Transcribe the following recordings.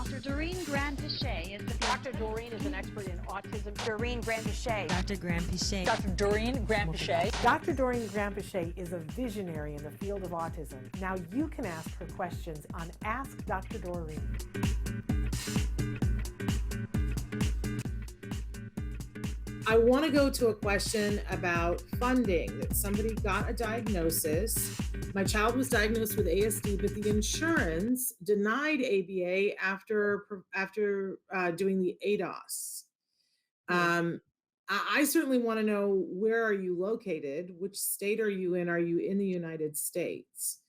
Dr. Doreen Grand-Pichet is the Dr. Doreen is an expert in autism. Doreen Grand-Pichet. Dr. Grand-Pichet. Dr. Doreen Grand-Pichet. Dr. Doreen Grand-Pichet is a visionary in the field of autism. Now you can ask her questions on Ask Dr. Doreen. I want to go to a question about funding, that somebody got a diagnosis. My child was diagnosed with ASD, but the insurance denied ABA after doing the ADOS. I certainly want to know, where are you located? Which state are you in? Are you in the United States?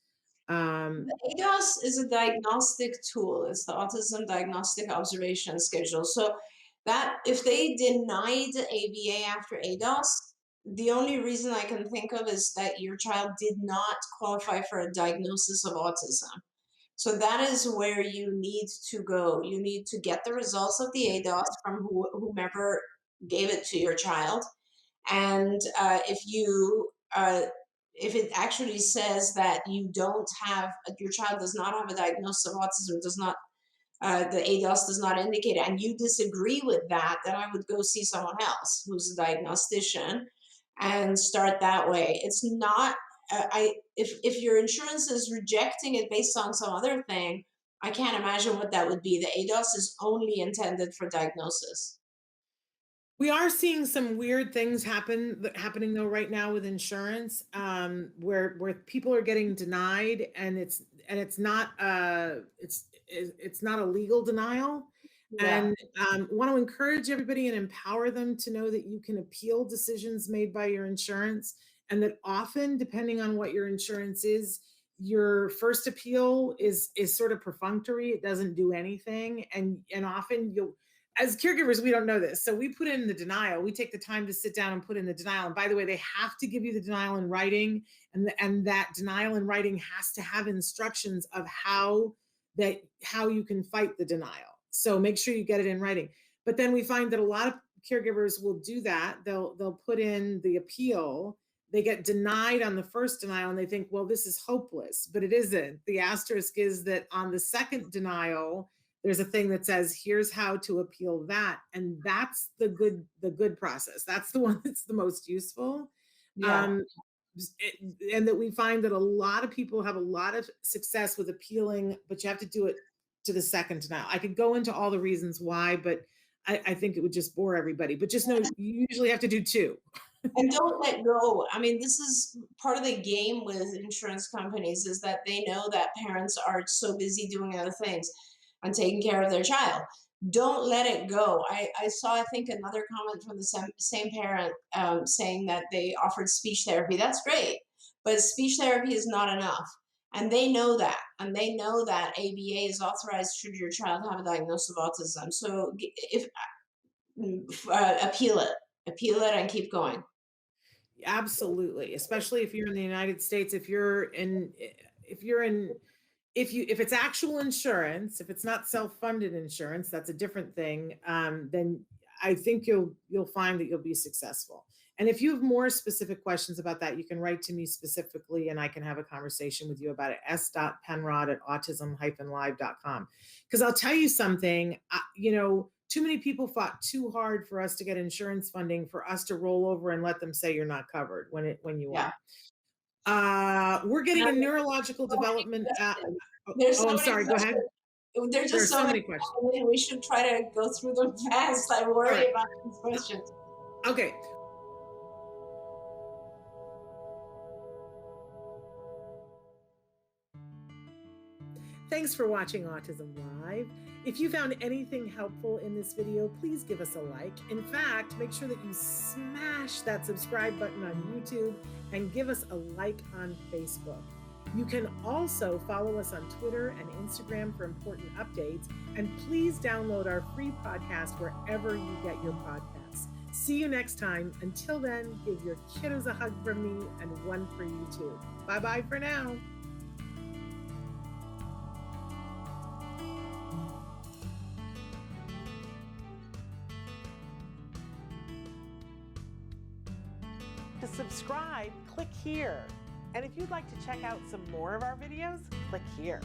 The ADOS is a diagnostic tool. It's the Autism Diagnostic Observation Schedule. So that if they denied ABA after ADOS, the only reason I can think of is that your child did not qualify for a diagnosis of autism. So that is where you need to go. You need to get the results of the ADOS from whomever gave it to your child. And if it actually says that you don't have, your child does not have a diagnosis of autism, the ADOS does not indicate it, and you disagree with that, then I would go see someone else who's a diagnostician and start that way. It's not, if your insurance is rejecting it based on some other thing, I can't imagine what that would be. The ADOS is only intended for diagnosis. We are seeing some weird things happening though right now with insurance, where people are getting denied, and it's not a legal denial. Yeah. And want to encourage everybody and empower them to know that you can appeal decisions made by your insurance, and that often, depending on what your insurance is, your first appeal is sort of perfunctory. It doesn't do anything, and often as caregivers, we don't know this. So we put in the denial. We take the time to sit down and put in the denial. And by the way, they have to give you the denial in writing. And that denial in writing has to have instructions of how you can fight the denial. So make sure you get it in writing. But then we find that a lot of caregivers will do that. They'll put in the appeal. They get denied on the first denial and they think, well, this is hopeless, but it isn't. The asterisk is that on the second denial, there's a thing that says, here's how to appeal that. And that's the good process. That's the one that's the most useful. Yeah. And that we find that a lot of people have a lot of success with appealing, but you have to do it to the second denial. I could go into all the reasons why, but I think it would just bore everybody. But just know you usually have to do two. And don't let go. I mean, this is part of the game with insurance companies, is that they know that parents are so busy doing other things and taking care of their child. Don't let it go. I saw, I think, another comment from the same parent saying that they offered speech therapy. That's great, but speech therapy is not enough. And they know that. And they know that ABA is authorized should your child have a diagnosis of autism. So appeal it and keep going. Absolutely. Especially if you're in the United States, if it's actual insurance, if it's not self-funded insurance, that's a different thing. Then I think you'll find that you'll be successful. And if you have more specific questions about that, you can write to me specifically and I can have a conversation with you about it. s.penrod@autism-live.com. Because I'll tell you something, too many people fought too hard for us to get insurance funding for us to roll over and let them say you're not covered when you are. We're getting a neurological development. I'm sorry, go ahead. There's just so many questions. We should try to go through them fast. I worry about these questions. Okay. Thanks for watching Autism Live. If you found anything helpful in this video, please give us a like. In fact, make sure that you smash that subscribe button on YouTube and give us a like on Facebook. You can also follow us on Twitter and Instagram for important updates. And please download our free podcast wherever you get your podcasts. See you next time. Until then, give your kiddos a hug from me and one for you too. Bye-bye for now. To subscribe, click here. And if you'd like to check out some more of our videos, click here.